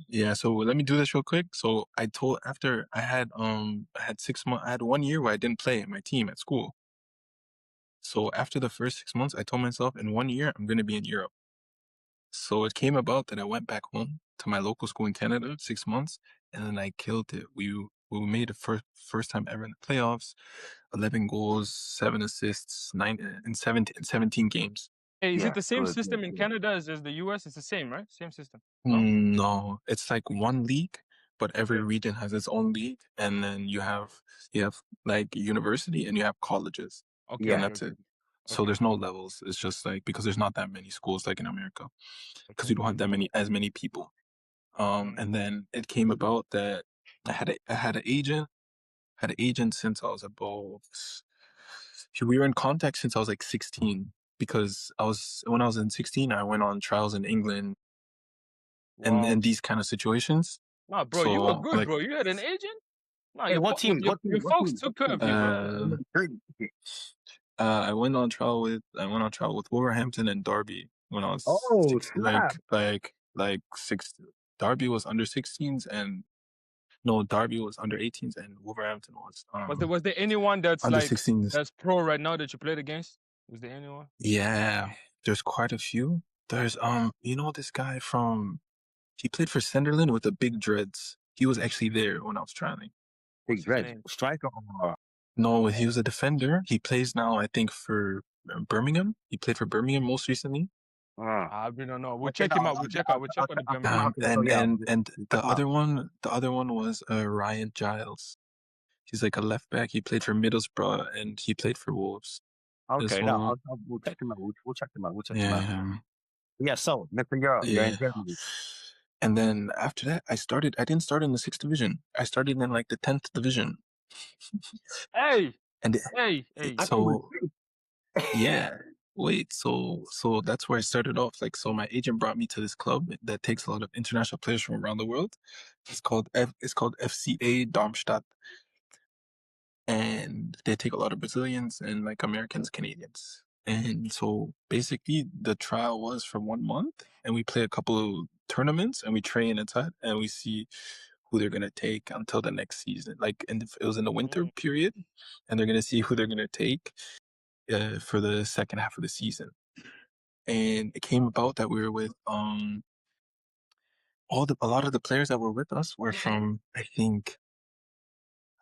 S1: Yeah, so let me do this real quick. So after I had 6 months, I had 1 year where I didn't play my team at school. So after the first 6 months, I told myself in 1 year I'm gonna be in Europe. So it came about that I went back home to my local school in Canada, 6 months, and then I killed it. We made the first time ever in the playoffs, 11 goals, 7 assists, 9 in 17 games.
S2: Hey, is
S4: Yeah,
S2: it the same
S4: good,
S2: system
S4: good,
S2: in
S4: good.
S2: Canada as the US? It's the same, right? Same system. No?
S1: No, it's like one league, but every
S2: Okay.
S1: region has its own league, and then you have like university and you have colleges,
S2: Okay.
S1: and
S4: Yeah.
S2: Okay.
S1: that's
S2: Okay.
S1: it. So
S2: Okay.
S1: there's no levels. It's just like because there's not that many schools like in America, because
S2: Okay.
S1: you don't have as many people. And then it came about that I had an agent since I was about. We were in contact since I was like 16 because when I was in 16 I went on trials in England and
S2: Wow.
S1: in these kind of situations.
S2: Nah, bro, you were
S1: So
S2: good,
S1: like
S2: bro. You had an agent. Nah,
S4: Hey, what team? What team?
S2: your
S4: What
S2: folks
S4: team?
S2: took
S4: What
S2: care
S4: team?
S2: of you, bro.
S1: I went on trial with Wolverhampton and Derby when I was
S4: Oh,
S1: 16,
S4: snap.
S1: like six. Derby was under 16s and no, Derby was under 18s and Wolverhampton was
S2: Was there anyone that's
S1: under
S2: like
S1: 16s.
S2: that's pro right now that you played against? Was there anyone?
S1: Yeah, there's quite a few. There's this guy he played for Sunderland with the big dreads. He was actually there when I was trialing.
S2: What's
S4: Big
S2: his
S4: Dread.
S2: name?
S4: Striker or
S1: No, he was a defender. He plays now, I think, for Birmingham. He played for Birmingham most recently.
S2: I really don't know. We'll
S4: okay,
S2: check
S4: no,
S2: him out. We'll check out. We'll check out the
S4: I'll
S2: Birmingham.
S4: okay, so yeah,
S1: And
S4: check him out.
S1: the other one was Ryan Giles. He's like a left back. He played for Middlesbrough and he played for Wolves as
S4: Okay, no,
S1: well.
S4: we'll check him out. We'll check him out. We'll check him out.
S1: Yeah,
S4: Yeah, so next thing you're in
S1: yeah.
S4: Germany.
S1: And then after that, I didn't start in the 6th division. I started in like the 10th division.
S2: Hey,
S1: And
S2: hey, hey.
S4: I thought it was
S1: so, yeah, wait, so that's where I started off. Like, so my agent brought me to this club that takes a lot of international players from around the world. It's called FCA Darmstadt. And they take a lot of Brazilians and like Americans, Canadians. And so basically the trial was for 1 month and we play a couple of tournaments and we train inside and we see who they're going to take until the next season. Like, and it was in the winter period and they're going to see who they're going to take for the second half of the season. And it came about that we were with, a lot of the players that were with us were from, I think,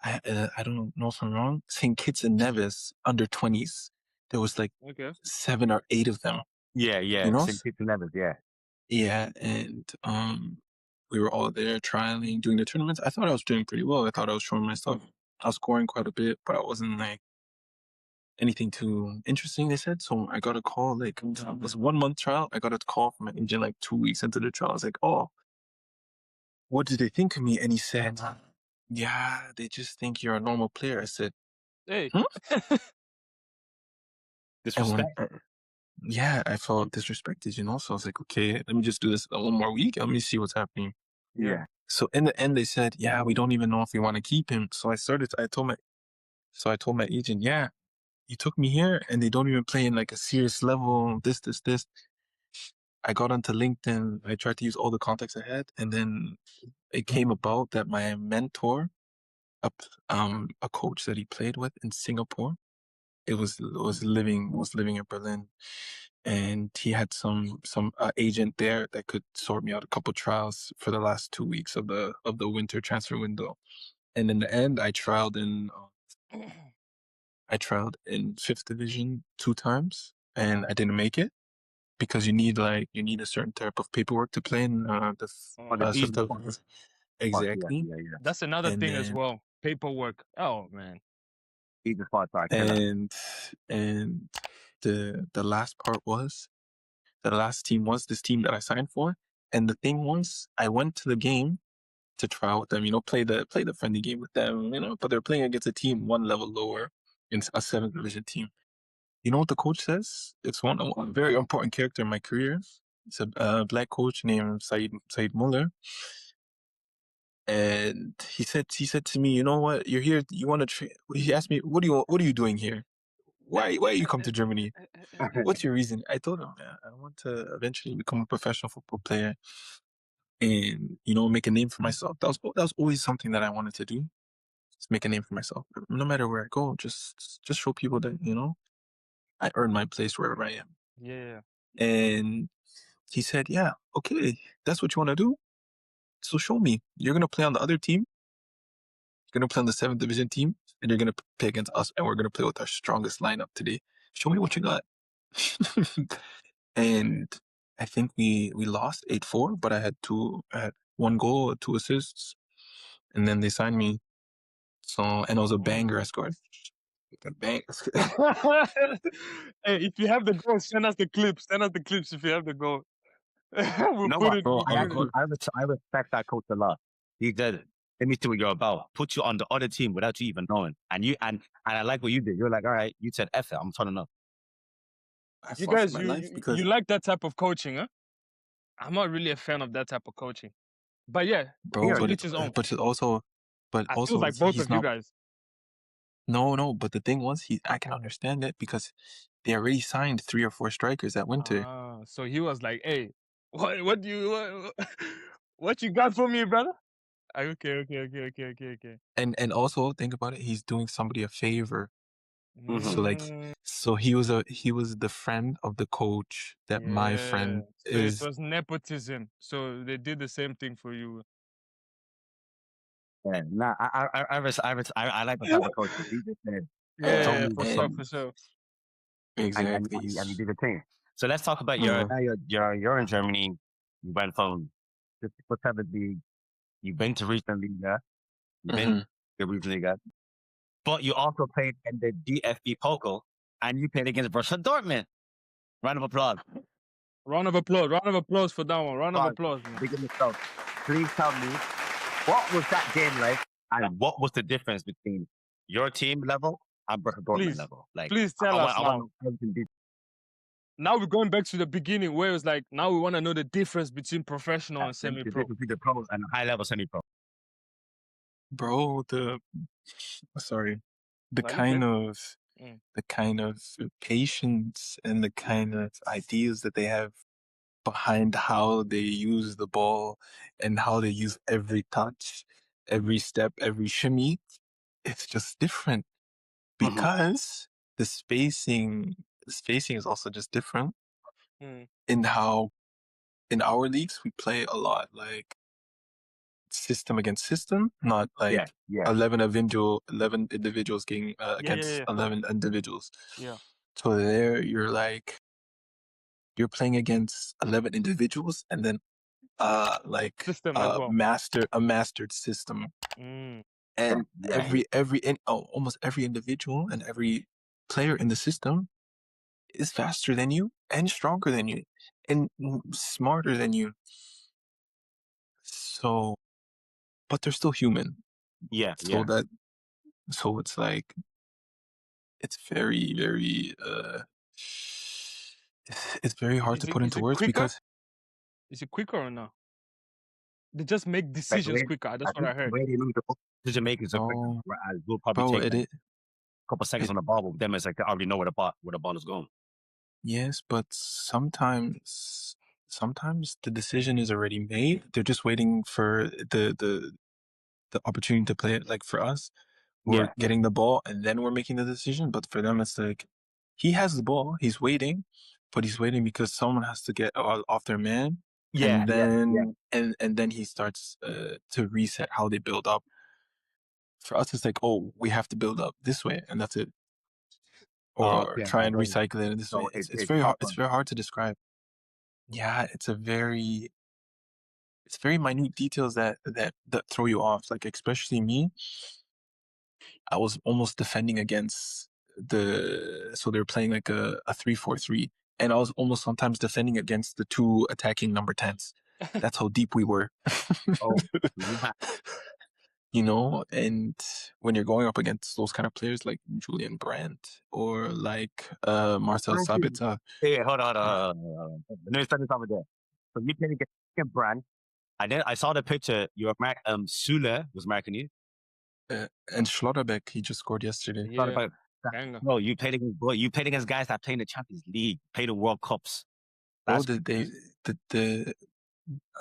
S1: I don't know if I'm wrong. St. Kitts and Nevis under 20s. There was like
S2: Okay.
S1: 7 or 8 of them.
S4: Yeah,
S1: You know?
S4: St. Kitts and Nevis, yeah.
S1: Yeah, and we were all there trialing, doing the tournaments. I thought I was doing pretty well. I thought I was showing my stuff. I was scoring quite a bit, but I wasn't like anything too interesting, they said. So I got a call, like, it was a 1-month trial. I got a call from an agent like 2 weeks into the trial. I was like, oh, what did they think of me? And he said, yeah, they just think you're a normal player. I said,
S2: Hey.
S1: hmm? And when,
S4: Disrespect.
S1: yeah, I felt disrespected, So I was like, okay, let me just do this 1 more week. Let me see what's happening.
S4: Yeah.
S1: So in the end, they said, yeah, we don't even know if we want to keep him. So I told my agent, yeah, you took me here and they don't even play in like a serious level, this. I got onto LinkedIn. I tried to use all the contacts I had. And then it came about that my mentor, a coach that he played with in Singapore, was living in Berlin. And he had some agent there that could sort me out a couple trials for the last 2 weeks of the winter transfer window. And in the end, I trialed in 5th division 2 times, and I didn't make it because you need a certain type of paperwork to play in
S4: The easy
S1: fifth.
S4: part.
S1: Exactly.
S4: Yeah.
S2: That's another
S1: And
S2: thing as
S1: then
S2: well. Paperwork. Oh man.
S4: Easy part, sorry.
S1: and the last part was the last team was this team that I signed for. And the thing was, I went to the game to try out with them, play the friendly game with them, but they're playing against a team 1 level lower in a 7th division team. You know what the coach says? It's one very important character in my career. It's a black coach named Said Muller. And he said to me, you know what, you're here, you want to he asked me, what are you doing here? Why you come to Germany? What's your reason? I told him, yeah, I want to eventually become a professional football player and, make a name for myself. That was always something that I wanted to do. Just make a name for myself. No matter where I go, just show people that, I earn my place wherever I am.
S2: Yeah.
S1: And he said, yeah, okay, that's what you want to do? So show me. You're going to play on the other team. You're going to play on the 7th division team, and you're going to play against us, and we're going to play with our strongest lineup today. Show me what you got. And I think we lost 8-4, but I had 1 goal, 2 assists, and then they signed me. So, and it was a banger I scored. A bang.
S2: Hey, if you have the goal, send us the clips. Send us the clips if you have the goal. We'll
S4: No,
S2: put it.
S1: bro,
S4: I respect that coach a lot. He did. Let me see what you're about. Put you on the other team without you even knowing. And I like what you did. You're like, all right, you said F it, I'm turning up.
S1: I
S2: You
S1: fought for
S2: guys,
S1: my
S2: you,
S1: life
S2: you
S1: because,
S2: you like that type of coaching, huh? I'm not really a fan of that type of coaching. But yeah,
S1: bro,
S4: Here,
S2: to
S1: but
S2: each his own. I feel like both
S1: he's
S2: of you
S1: not.
S2: guys.
S1: No, but the thing was, I can understand it because they already signed 3 or 4 strikers that winter.
S2: So he was like, "Hey, what do you what you got for me, brother?" Okay.
S1: And also think about it, he's doing somebody a favor. So like,
S2: Mm,
S1: so he was the friend of the coach that my
S2: yeah.
S1: friend
S2: So it
S1: is.
S2: was nepotism. So they did the same thing for you.
S4: yeah, nah, I like the type of coach. He just said, show
S2: Yeah,
S4: me
S2: for
S4: what's
S2: sure,
S4: up,
S2: for sure.
S1: Exactly.
S4: and you did the thing. So let's talk about
S1: Uh,
S4: you're in Germany. You went from the seventh league. You've been to regional league, you've been
S1: mhm.
S4: to the regional league, but you also played in the DFB Pokal, and you played against Borussia Dortmund. Round of applause.
S2: Round of applause for that one. Round of applause, man.
S4: Big in yourself. Please tell me, what was that game like, and what was the difference between your team level and Borussia Dortmund
S2: Please,
S4: level? Like,
S2: please tell us
S4: I want to
S2: now.
S4: know everything deep.
S2: Now we're going back to the beginning where it's like, now we want to know the difference between professional and
S4: The
S2: semi-pro.
S4: difference between the pros and high level semi-pro.
S1: Bro, sorry, the
S2: Are you good?
S1: kind of
S2: Mm.
S1: the kind of patience and the kind of ideas that they have behind how they use the ball and how they use every touch, every step, every shimmy, it's just different because the spacing is also just different
S2: Mm.
S1: in how in our leagues we play a lot like system against system, not
S4: Yeah,
S1: like
S4: yeah.
S1: 11 individuals getting against
S2: Yeah.
S1: 11 individuals.
S2: Yeah.
S1: So there you're playing against 11 individuals and then like
S2: System as well.
S1: a mastered system,
S2: Mm.
S1: and
S4: Yeah.
S1: almost every individual and every player in the system is faster than you and stronger than you and smarter than you. So, but they're still human.
S4: Yeah,
S1: So
S4: yeah.
S1: so it's like it's very, very it's very hard to put
S2: Is
S1: into
S2: it
S1: words
S2: quicker?
S1: because
S2: Is it quicker or no? They just make
S4: Like the
S2: decisions
S4: way,
S2: quicker.
S4: I
S2: That's what
S4: think
S2: I
S4: the
S2: heard.
S4: way they move the ball, decision makers are quicker.
S1: bro,
S4: Whereas we'll probably
S1: bro,
S4: take
S1: it
S4: like
S1: is
S4: a couple seconds
S1: it,
S4: on the ball, but them it's like they already know where the ball is going.
S1: yes, but sometimes the decision is already made. They're just waiting for the opportunity to play it. Like for us, we're
S4: Yeah,
S1: getting the ball and then we're making the decision. But for them, it's like he has the ball, he's waiting, but he's waiting because someone has to get off their man,
S4: yeah,
S1: and
S4: yeah, yeah.
S1: then he starts to reset how they build up. For us, it's like, oh, we have to build up this way, and that's it, or
S4: Okay,
S1: try and
S4: so,
S1: recycle it in this way.
S4: so
S1: It's
S4: it's
S1: very hard. It's
S4: tougher.
S1: very hard to describe. Yeah, it's very minute details that throw you off. Like especially me, I was almost defending against so they were playing like a 3-4-3, and I was almost sometimes defending against the 2 attacking number 10s. That's how deep we were.
S4: Oh, yeah.
S1: And when you're going up against those kind of players like Julian Brandt or like Marcel
S4: Aren't you?
S1: Sabitzer,
S4: Hey, hold on. Let me start this over there. So you played against Brand. And then I saw the picture. Your Sule was marking you.
S1: And Schlotterbeck, he just scored yesterday.
S4: Thought
S2: Yeah,
S4: about that.
S2: banger.
S4: No, you played against guys that play in the Champions League, play the World Cups.
S1: Bro,
S4: That's
S1: the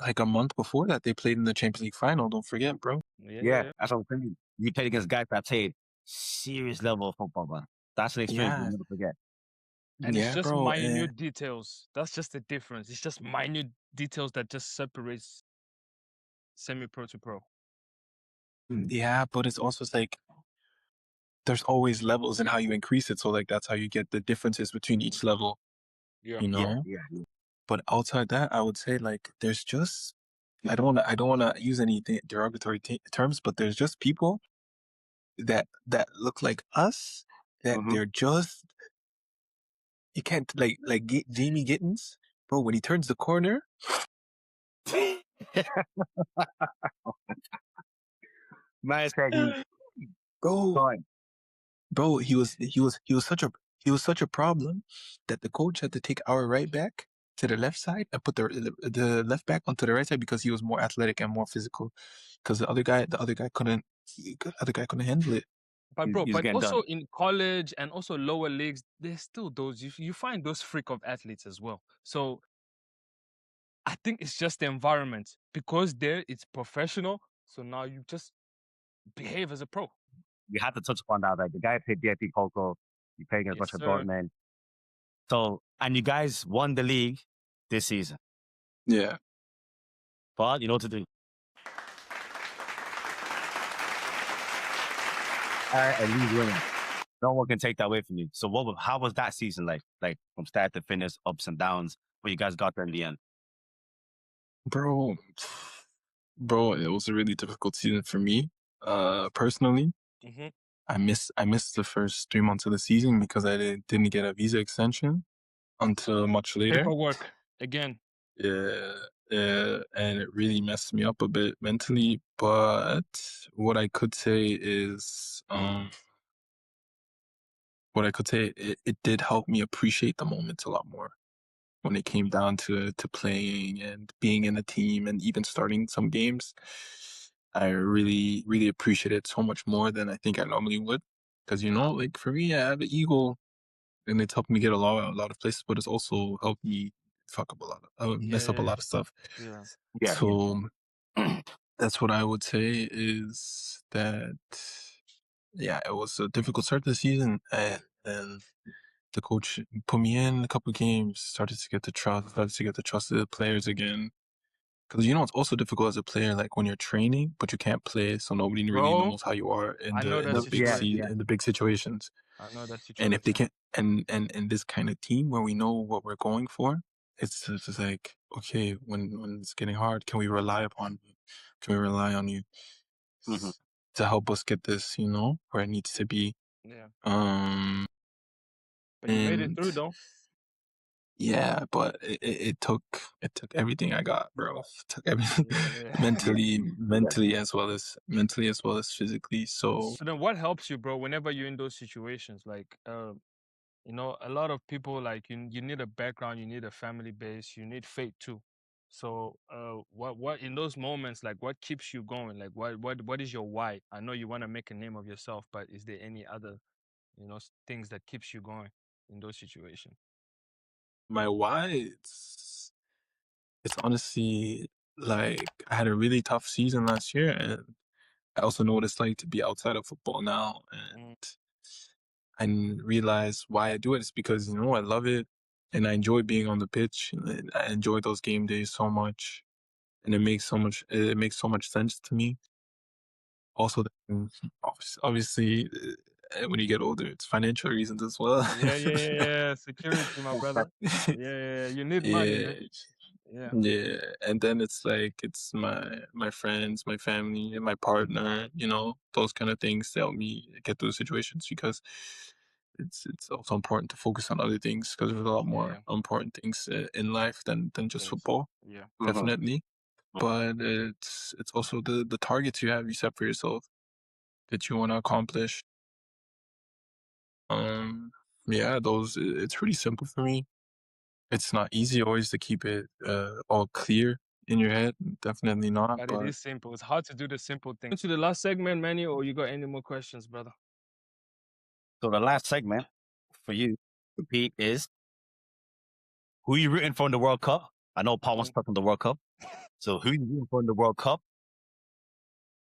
S1: like a month before that, they played in the Champions League final. Don't forget, bro.
S4: yeah, that's what I'm saying. You played against guys that played serious level of football, man. That's an experience you'll
S1: Yeah,
S4: never forget.
S2: And it's
S1: yeah,
S2: just
S1: bro.
S2: minute details. That's just the difference. It's just minute details that just separates semi-pro to pro.
S1: Yeah, but it's also like there's always levels in how you increase it. So like that's how you get the differences between each level,
S2: Yeah.
S1: you know?
S4: Yeah.
S1: But outside that, I would say like there's just I don't wanna use any derogatory terms, but there's just people that look like us that
S4: Mm-hmm.
S1: they're just you can't like Jamie Gittins, bro. When he turns the corner,
S4: Man said he
S1: bro,
S4: fine.
S1: bro, he was such a problem that the coach had to take our right back to the left side and put the left back onto the right side because he was more athletic and more physical. Because the other guy couldn't handle it.
S2: But bro,
S4: He's
S2: but
S4: getting
S2: also
S4: done.
S2: in college and also lower leagues, there's still those you find those freak of athletes as well. So I think it's just the environment because there it's professional. So now you just behave as a pro.
S4: We had to touch upon that. Like the guy played DFB Coco, he played against
S2: Yes,
S4: Russia
S2: sir.
S4: Dortmund. So and you guys won the league this season.
S1: Yeah.
S4: But you know what to do. A league winner. No one can take that away from you. So how was that season like? Like from start to finish, ups and downs, but you guys got there in the end.
S1: Bro, it was a really difficult season for me. Personally,
S2: Mm-hmm.
S1: I missed the first 3 months of the season because I didn't get a visa extension until much later.
S2: Paperwork again.
S1: Yeah, yeah, and it really messed me up a bit mentally. But what I could say is, it did help me appreciate the moments a lot more when it came down to playing and being in a team and even starting some games. I really, really appreciate it so much more than I think I normally would. Because, like for me, I have an ego and it's helped me get a lot of places, but it's also helped me mess up a
S2: Yeah,
S1: lot of stuff.
S2: yeah.
S4: Yeah.
S1: So that's what I would say is that, yeah, it was a difficult start to the season. And then the coach put me in a couple of games, started to get the trust of the players again. Because it's also difficult as a player, like when you're training, but you can't play, so nobody really
S2: Bro,
S1: knows how you are in
S2: I know
S1: the in
S2: that
S1: the big
S2: situation.
S1: in the big situations.
S2: I know that
S1: And if they
S2: situation.
S1: can't, and in this kind of team where we know what we're going for, it's just like, okay, when it's getting hard, can we rely upon you? Can we rely on you
S4: Mm-hmm.
S1: to help us get this, where it needs to be?
S2: Yeah. But you made it
S1: And
S2: through though.
S1: yeah, but it took everything I got, bro. It took everything
S2: Yeah.
S1: mentally,
S4: Yeah.
S1: mentally as well as physically. So
S2: So then what helps you, bro, whenever you're in those situations? Like a lot of people like you need a background, you need a family base, you need faith too. So what in those moments, like what keeps you going? Like what is your why? I know you want to make a name of yourself, but is there any other, things that keeps you going in those situations?
S1: my why, it's honestly like I had a really tough season last year, and I also know what it's like to be outside of football now,
S2: Mm,
S1: and I realize why I do it is because I love it, and I enjoy being on the pitch, and I enjoy those game days so much, and it makes so much sense to me. Also, obviously, when you get older, it's financial reasons as well.
S2: yeah. Security, my brother. Yeah. You need money,
S1: Yeah,
S2: man. Yeah.
S1: yeah. And then it's like it's my friends, my family, and my partner. Those kind of things that help me get through situations because it's also important to focus on other things because there's a lot more
S2: Yeah.
S1: important things in life than just
S2: Yes.
S1: football,
S2: Yeah.
S4: Mm-hmm.
S1: definitely. But it's also the targets you set for yourself that you want to accomplish. Um, yeah, it's pretty simple for me. It's not easy always to keep it all clear in your head. Definitely not.
S2: But
S1: But
S2: it is simple. It's hard to do the simple thing. To the last segment, Manny, or you got any more questions, brother?
S4: So the last segment for you, Pete, is who you rooting for in the World Cup? I know Paul wants to talk on the World Cup. So who you rooting for in the World Cup?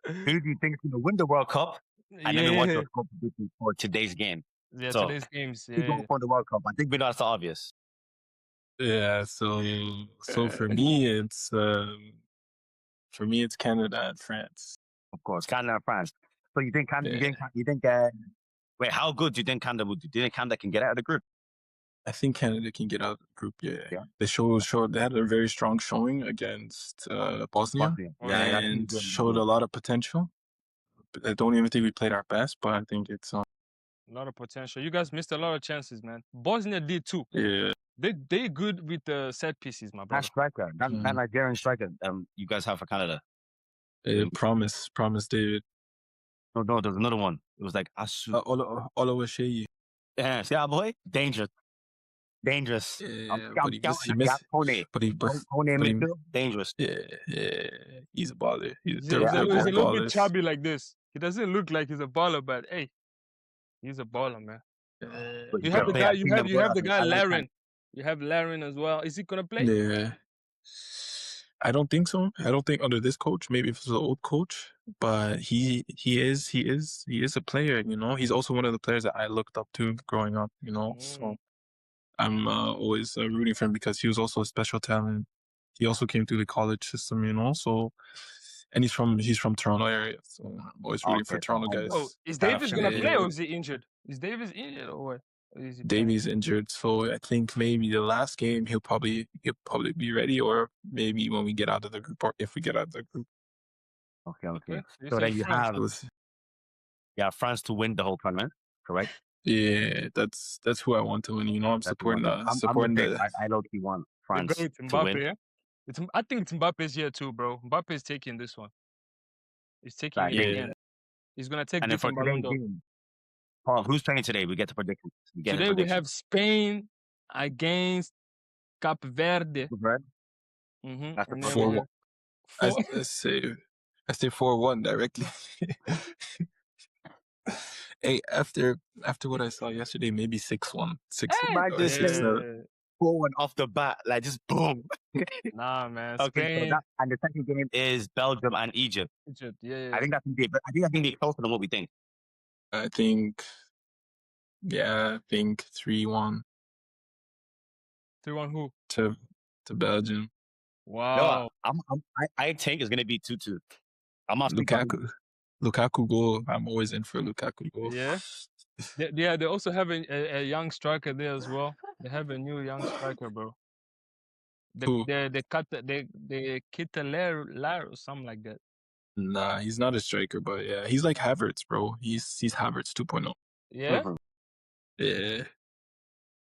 S4: Who do you think is going to win the World Cup? And then we want your score prediction for today's game.
S2: Yeah,
S4: So,
S2: today's games.
S4: who's
S2: Yeah.
S4: going for the World Cup? I think we know that's obvious.
S1: yeah, so for me it's Canada and France.
S4: Of course, Canada and France. So you think Canada? You think? Wait, how good do you think Canada would do? Do you think Canada can get out of the group?
S1: I think Canada can get out of the group. Yeah.
S4: Yeah.
S1: They had a very strong showing against Bosnia, and showed a lot of potential. I don't even think we played our best, but I think it's
S2: a lot of potential. You guys missed a lot of chances, man. Bosnia did too.
S1: Yeah.
S2: They good with the set pieces, my brother.
S4: That striker, that Nigerian striker, you guys have for Canada.
S1: Promise David.
S4: No, there's another one. It was like Asu.
S1: Olawasheyi.
S4: Yeah, see that boy? Dangerous.
S1: Yeah, but he missed.
S4: Dangerous.
S1: Yeah, he's a baller.
S2: He's a little bit chubby like this. He doesn't look like he's a baller, but hey, he's a baller, man. You have the guy. You have the guy Laren. You have Laren as well. Is he gonna play?
S1: Yeah. I don't think so. I don't think under this coach. Maybe if it's an old coach, but he is a player. You know, he's also one of the players that I looked up to growing up. You know, so I'm always rooting for him because he was also a special talent. He also came through the college system. You know, so and he's from Toronto area, so I'm always rooting for Toronto guys.
S2: Oh, is Davis gonna play or is he injured? Is Davis injured or what?
S1: Davies injured, so I think maybe the last game he'll probably be ready, or maybe when we get out of the group, or if we get out of the group.
S4: Okay. So then you have France to win the whole tournament, correct?
S1: Yeah, that's who I want to win. You know, I'm supporting the.
S4: I low-key want France to win.
S2: Yeah? I think it's Mbappe's here too, bro. Mbappe's taking this one. He's taking it again. He's gonna take different Ballon d'Or.
S4: Paul, who's playing today? We get the prediction.
S2: Today we have Spain against Cape Verde.
S1: That's 4-1. I say 4-1 directly. Hey, after what I saw yesterday, maybe 6-1.
S4: 4-1 off the bat, like just boom.
S2: Nah, man.
S4: Okay, so and the second game is Belgium and Egypt.
S2: Yeah.
S4: I think that's gonna be closer than what we think.
S1: I think 3-1.
S2: 3-1 who?
S1: To Belgium.
S2: Wow.
S4: No, I think it's gonna be 2-2. I'm not
S1: Lukaku goal. I'm always in for Lukaku goal.
S2: Yeah. They also have a young striker there as well. They have a new young striker, bro. They Kittelero or something like that.
S1: Nah, he's not a striker, but yeah, he's like Havertz, bro. He's Havertz 2.0.
S2: Yeah.
S1: Yeah.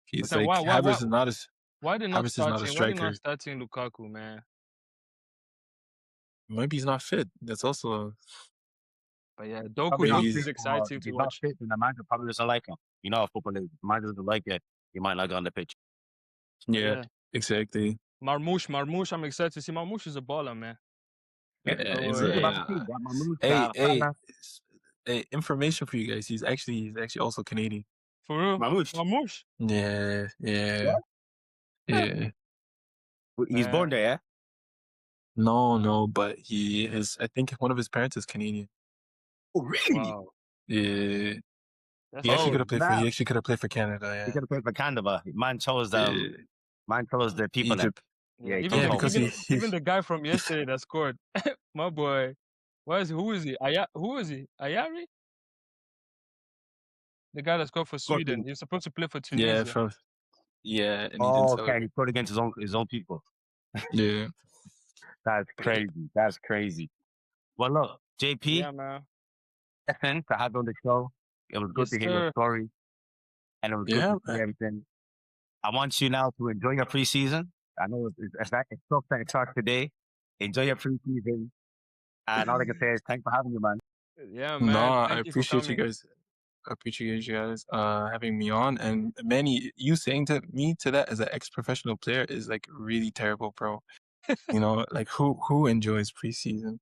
S1: He's like Havertz is not as.
S2: Why they not starting? Why they not starting Lukaku, man?
S1: Maybe he's not fit. That's also.
S2: But yeah, Doku is exciting to watch.
S4: Fit, and the manager probably doesn't like him. You know how football is. If the manager doesn't like it, he might not go on the pitch.
S1: Yeah, exactly.
S2: Marmoush, I'm excited to see. Marmoush is a baller, man.
S1: Hey, information for you guys. He's actually also Canadian.
S2: For real? Marmoush?
S1: Yeah.
S4: He's born there, yeah?
S1: No, but I think one of his parents is Canadian.
S4: Oh, really?
S2: Wow.
S1: Yeah. He actually could have played for Canada, yeah.
S4: He could have played for Canada, but man chose the people.
S1: Egypt.
S2: Yeah, even the guy from yesterday that scored. My boy. Who is he? Who is he? Ayari? The guy that scored for Sweden. He's supposed to play for Tunisia.
S1: And he
S4: scored against his own people.
S1: Yeah.
S4: That's crazy. Well, look, JP.
S2: Yeah, man.
S4: Listen, to have you on the show. It was good to hear your story. And it was good to see everything. I want you now to enjoy your preseason. I know it's so exciting to talk today. Enjoy your preseason. And all I can say is thanks for having me, man.
S2: Yeah, man.
S1: No, I appreciate you guys. appreciate you guys having me on. And Manny, you saying to me to that as an ex-professional player is like really terrible, bro. You know, like who enjoys preseason?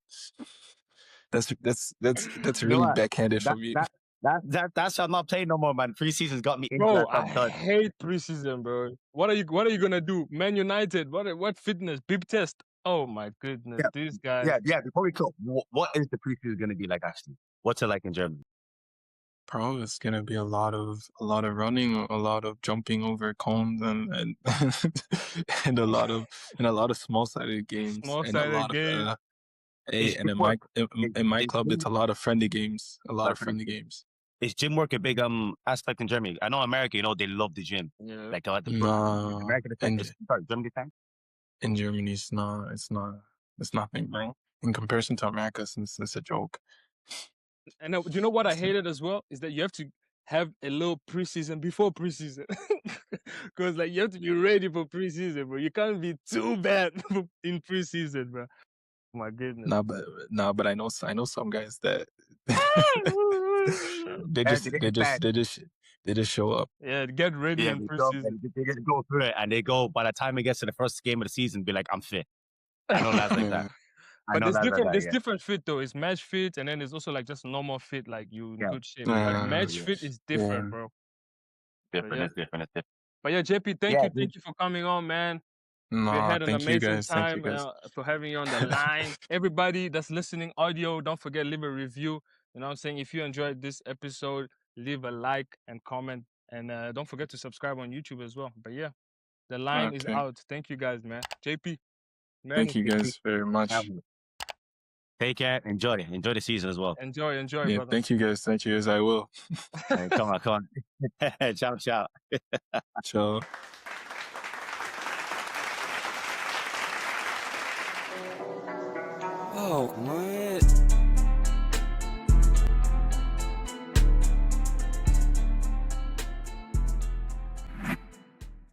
S1: That's
S4: You know
S1: really
S4: what?
S1: backhanded
S4: That
S1: from me.
S4: that that's why I'm not playing no more, man. Preseason's got me into
S2: Bro,
S4: that
S2: I
S4: top third.
S2: hate preseason, bro. What are you gonna do? Man United, what fitness? Bib test. Oh my goodness,
S4: Yeah,
S2: these guys.
S4: yeah. Before we go, what is the preseason going to be like? Actually, what's it like in Germany?
S1: Bro, it's gonna be a lot of running, a lot of jumping over cones, and and a lot of small-sided games, and a
S2: Small-sided
S1: lot of
S2: game.
S4: Is
S1: hey, and
S4: gym work?
S1: in my
S4: Is
S1: club, it's
S4: gym,
S1: a lot of friendly games, a lot
S4: uh,
S1: of friendly games.
S4: is gym work a big aspect in Germany? I know America, you know, they love the gym,
S2: Yeah.
S4: like they like to push. Is
S1: No,
S4: America the same?
S1: and
S4: Sorry, Germany the same?
S1: in Germany, it's nothing, bro. In comparison to America, since it's a joke.
S2: And do you know what I hated as well? Is that you have to have a little preseason before preseason. Because like you have to be ready for preseason, bro. You can't be too bad in preseason, bro. My goodness.
S1: But I know some guys that
S4: They get bad.
S1: they just show up.
S2: Yeah, get ready
S4: Yeah,
S2: in
S4: they go,
S2: preseason.
S4: they just go through it, and they go. By the time it gets to the first game of the season, be like, I'm fit. I know lads like that.
S1: Yeah,
S4: I
S2: But
S4: know lads like that.
S2: there's
S4: Yeah,
S2: different fit though. It's match fit, and then there's also like just normal fit, like you in
S4: yeah,
S2: good shape. But
S1: uh,
S2: match
S4: yeah.
S2: fit is
S1: yeah.
S2: different, bro. But
S4: Different.
S2: yeah.
S4: It's different. It's different.
S2: But yeah, JP,
S4: Yeah, dude.
S2: thank you for coming on, man. We
S1: Nah,
S2: had an
S1: thank you
S2: amazing
S1: guys. Thank you
S2: time
S1: guys.
S2: for having you on the line. Everybody that's listening audio, don't forget leave a review. You know what I'm saying? If you enjoyed this episode, leave a like and comment, and don't forget to subscribe on YouTube as well. But yeah, the line is
S1: Okay.
S2: out. Thank you guys, man. JP,
S1: Thank
S2: Manny,
S1: you guys very much.
S4: Take care. Enjoy the season as well.
S2: enjoy,
S1: Yeah,
S2: brother.
S1: thank you guys. Thank you guys. I will.
S4: Come on, come on. Ciao, ciao.
S1: Ciao.
S3: Oh, what?